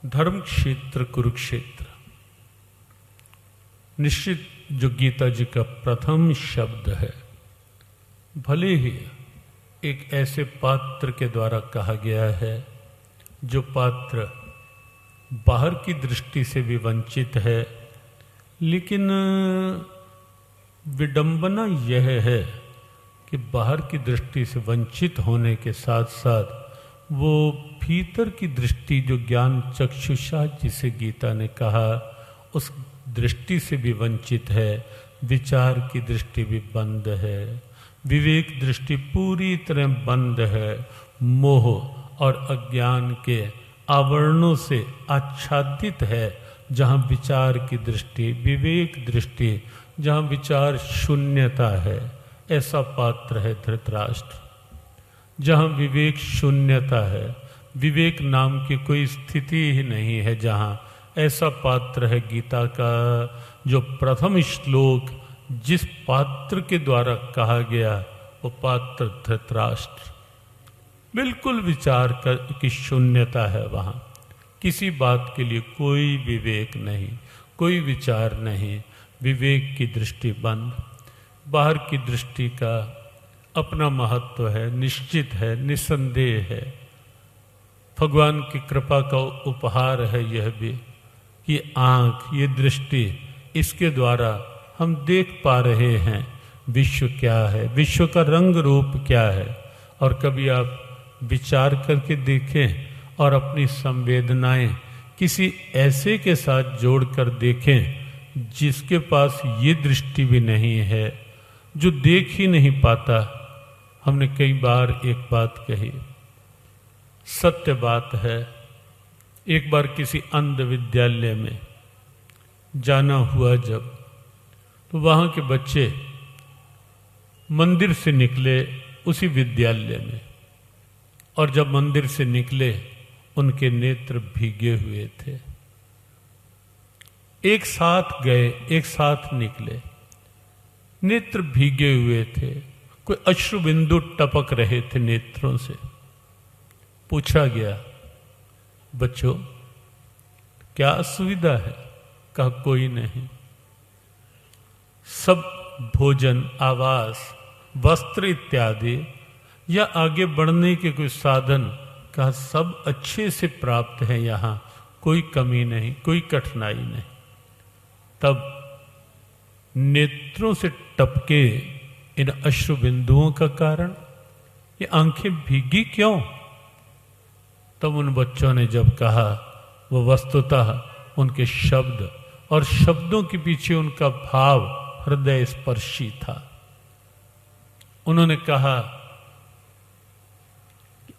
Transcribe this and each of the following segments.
धर्म क्षेत्र कुरुक्षेत्र। निश्चित जो गीता जी का प्रथम शब्द है, भले ही एक ऐसे पात्र के द्वारा कहा गया है जो पात्र बाहर की दृष्टि से भी वंचित है, लेकिन विडंबना यह है कि बाहर की दृष्टि से वंचित होने के साथ साथ वो भीतर की दृष्टि जो ज्ञान चक्षुषा जिसे गीता ने कहा उस दृष्टि से भी वंचित है, विचार की दृष्टि भी बंद है, विवेक दृष्टि पूरी तरह बंद है, मोह और अज्ञान के आवरणों से आच्छादित है। जहाँ विचार की दृष्टि, विवेक दृष्टि, जहाँ विचार शून्यता है, ऐसा पात्र है धृतराष्ट्र। जहाँ विवेक शून्यता है, विवेक नाम की कोई स्थिति ही नहीं है, जहाँ ऐसा पात्र है गीता का जो प्रथम श्लोक जिस पात्र के द्वारा कहा गया वो पात्र धृतराष्ट्र। बिल्कुल विचार की शून्यता है, वहाँ किसी बात के लिए कोई विवेक नहीं, कोई विचार नहीं, विवेक की दृष्टि बंद। बाहर की दृष्टि का अपना महत्व है, निश्चित है, निसंदेह है। भगवान की कृपा का उपहार है यह भी कि आँख, ये दृष्टि, इसके द्वारा हम देख पा रहे हैं विश्व क्या है, विश्व का रंग रूप क्या है। और कभी आप विचार करके देखें और अपनी संवेदनाएं किसी ऐसे के साथ जोड़कर देखें जिसके पास ये दृष्टि भी नहीं है, जो देख ही नहीं पाता। हमने कई बार एक बात कही, सत्य बात है। एक बार किसी अंध विद्यालय में जाना हुआ जब, तो वहाँ के बच्चे मंदिर से निकले उसी विद्यालय में, और जब मंदिर से निकले उनके नेत्र भीगे हुए थे। एक साथ गए, एक साथ निकले, नेत्र भीगे हुए थे, कोई अश्रु बिंदु टपक रहे थे नेत्रों से। पूछा गया, बच्चों क्या असुविधा है? कहा कोई नहीं, सब भोजन, आवास, वस्त्र इत्यादि या आगे बढ़ने के कोई साधन, कहा सब अच्छे से प्राप्त है, यहाँ कोई कमी नहीं, कोई कठिनाई नहीं। तब नेत्रों से टपके इन अश्रु बिंदुओं का कारण, ये आंखें भीगी क्यों? तब उन बच्चों ने जब कहा, वो वस्तुतः उनके शब्द और शब्दों के पीछे उनका भाव हृदय स्पर्शी था। उन्होंने कहा,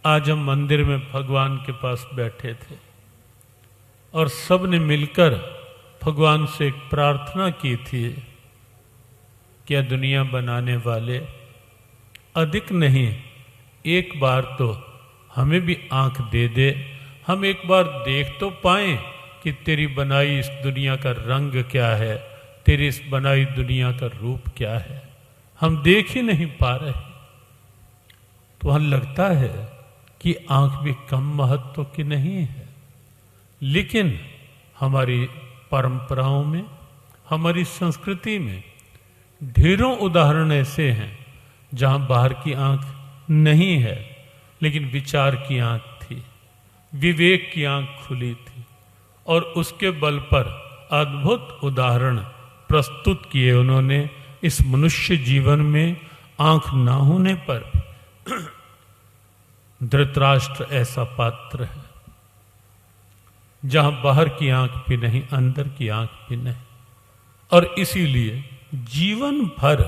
आज हम मंदिर में भगवान के पास बैठे थे और सब ने मिलकर भगवान से एक प्रार्थना की थी, क्या दुनिया बनाने वाले अधिक नहीं, एक बार तो हमें भी आंख दे दे, हम एक बार देख तो पाएं कि तेरी बनाई इस दुनिया का रंग क्या है, तेरी इस बनाई दुनिया का रूप क्या है। हम देख ही नहीं पा रहे। तो वहां लगता है कि आंख भी कम महत्व की नहीं है, लेकिन हमारी परंपराओं में, हमारी संस्कृति में ढेरों उदाहरण ऐसे हैं जहां बाहर की आंख नहीं है, लेकिन विचार की आंख थी, विवेक की आंख खुली थी, और उसके बल पर अद्भुत उदाहरण प्रस्तुत किए उन्होंने। इस मनुष्य जीवन में आंख ना होने पर धृतराष्ट्र ऐसा पात्र है जहां बाहर की आंख भी नहीं, अंदर की आंख भी नहीं, और इसीलिए जीवन भर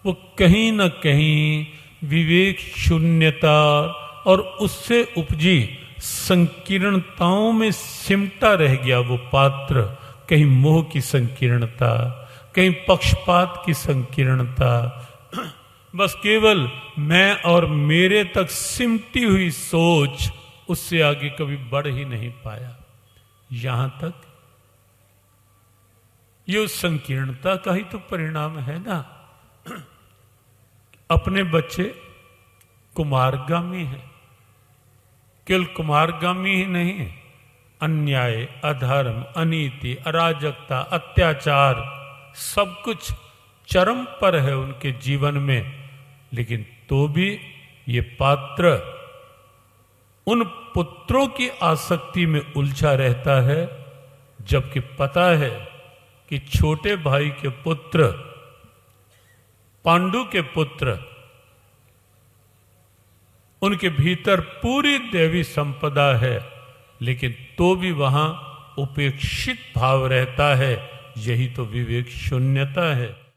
वो कहीं न कहीं विवेक शून्यता और उससे उपजी संकीर्णताओं में सिमटा रह गया वो पात्र। कहीं मोह की संकीर्णता, कहीं पक्षपात की संकीर्णता, बस केवल मैं और मेरे तक सिमटी हुई सोच, उससे आगे कभी बढ़ ही नहीं पाया। यहां तक ये उस संकीर्णता का ही तो परिणाम है ना। अपने बच्चे कुमारगामी हैं, केवल कुमारगामी ही नहीं, अन्याय, अधर्म, अनीति, अराजकता, अत्याचार सब कुछ चरम पर है उनके जीवन में, लेकिन तो भी ये पात्र उन पुत्रों की आसक्ति में उलझा रहता है, जबकि पता है कि छोटे भाई के पुत्र, पांडु के पुत्र, उनके भीतर पूरी देवी संपदा है, लेकिन तो भी वहां उपेक्षित भाव रहता है। यही तो विवेक शून्यता है।